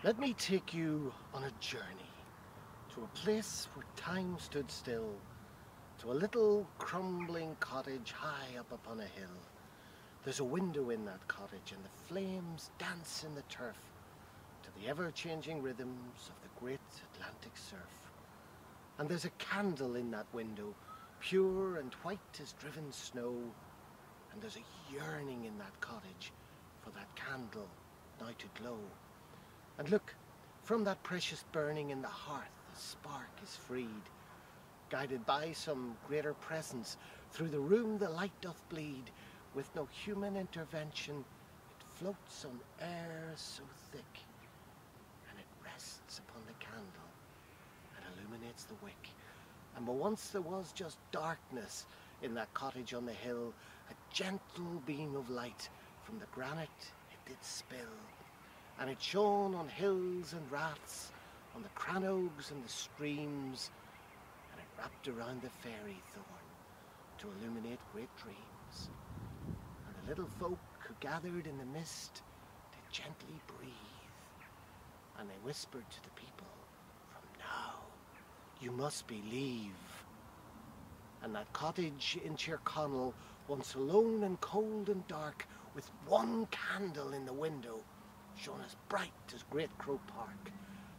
Let me take you on a journey to a place where time stood still, to a little crumbling cottage high up upon a hill. There's a window in that cottage and the flames dance in the turf to the ever-changing rhythms of the great Atlantic surf. And there's a candle in that window, pure and white as driven snow, and there's a yearning in that cottage for that candle now to glow. And look, from that precious burning in the hearth, a spark is freed. Guided by some greater presence, through the room the light doth bleed. With no human intervention, it floats on air so thick, and it rests upon the candle and illuminates the wick. And but once there was just darkness in that cottage on the hill, a gentle beam of light from the granite it did spill. And it shone on hills and raths, on the crannogs and the streams, and it wrapped around the fairy thorn to illuminate great dreams. And the little folk who gathered in the mist did gently breathe, and they whispered to the people, "From now you must believe." And that cottage in Tirconnell, once alone and cold and dark, with one candle in the window, shone as bright as Great Crow Park.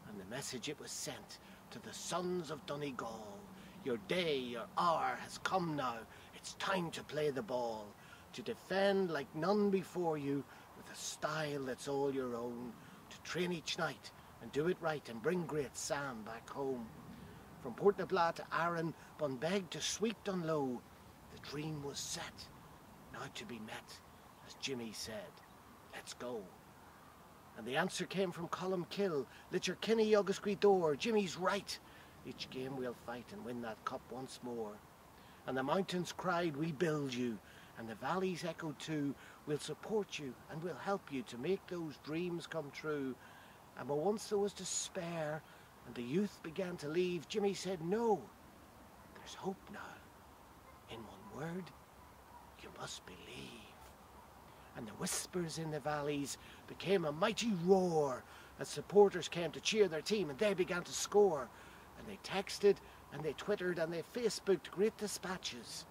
And the message it was sent to the sons of Donegal: your day, your hour has come now. It's time to play the ball, to defend like none before you, with a style that's all your own, to train each night and do it right and bring great Sam back home. From Portnabla to Arran, Bunbeg to Sweet Dunlow, the dream was set, now to be met, as Jimmy said, "Let's go." And the answer came from Columkill, Litcherkinney, Augustgreedore, "Jimmy's right. Each game we'll fight and win that cup once more." And the mountains cried, "We build you," and the valleys echoed too, "We'll support you and we'll help you to make those dreams come true." And but once there was despair and the youth began to leave, Jimmy said, "No, there's hope now. In one word, you must believe." And the whispers in the valleys became a mighty roar as supporters came to cheer their team, and they began to score. And they texted and they twittered and they Facebooked great dispatches.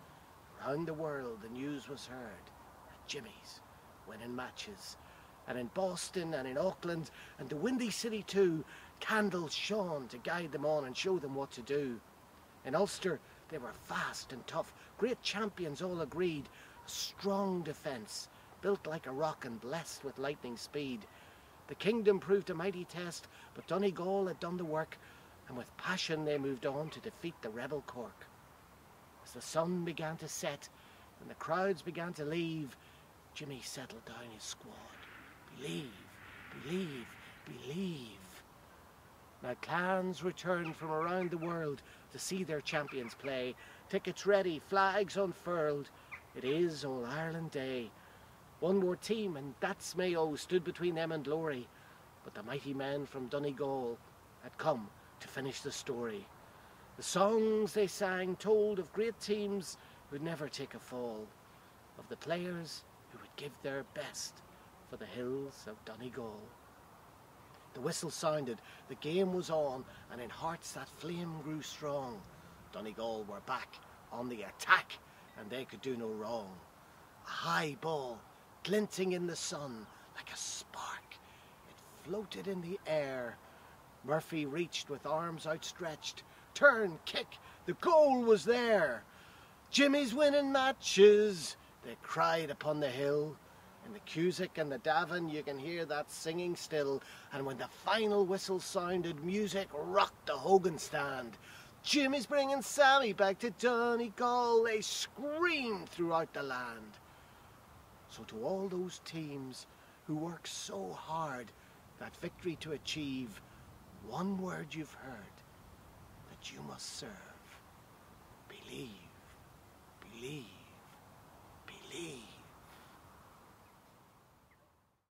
Around the world the news was heard that Jimmy's winning matches. And in Boston and in Auckland and the Windy City too, candles shone to guide them on and show them what to do. In Ulster they were fast and tough, great champions all agreed, a strong defence, built like a rock and blessed with lightning speed. The kingdom proved a mighty test, but Donegal had done the work, and with passion they moved on to defeat the rebel Cork. As the sun began to set and the crowds began to leave, Jimmy settled down his squad. Believe, believe, believe. Now clans returned from around the world to see their champions play. Tickets ready, flags unfurled. It is All Ireland Day. One more team, and that's Mayo, stood between them and glory. But the mighty men from Donegal had come to finish the story. The songs they sang told of great teams who'd never take a fall, of the players who would give their best for the hills of Donegal. The whistle sounded, the game was on, and in hearts that flame grew strong. Donegal were back on the attack, and they could do no wrong. A high ball, glinting in the sun like a spark, it floated in the air. Murphy reached with arms outstretched. Turn, kick, the goal was there. "Jimmy's winning matches," they cried upon the hill. In the Cusack and the Davin you can hear that singing still. And when the final whistle sounded, music rocked the Hogan stand. "Jimmy's bringing Sammy back to Donegal," they screamed throughout the land. So to all those teams who work so hard that victory to achieve, one word you've heard, that you must serve. Believe, believe, believe.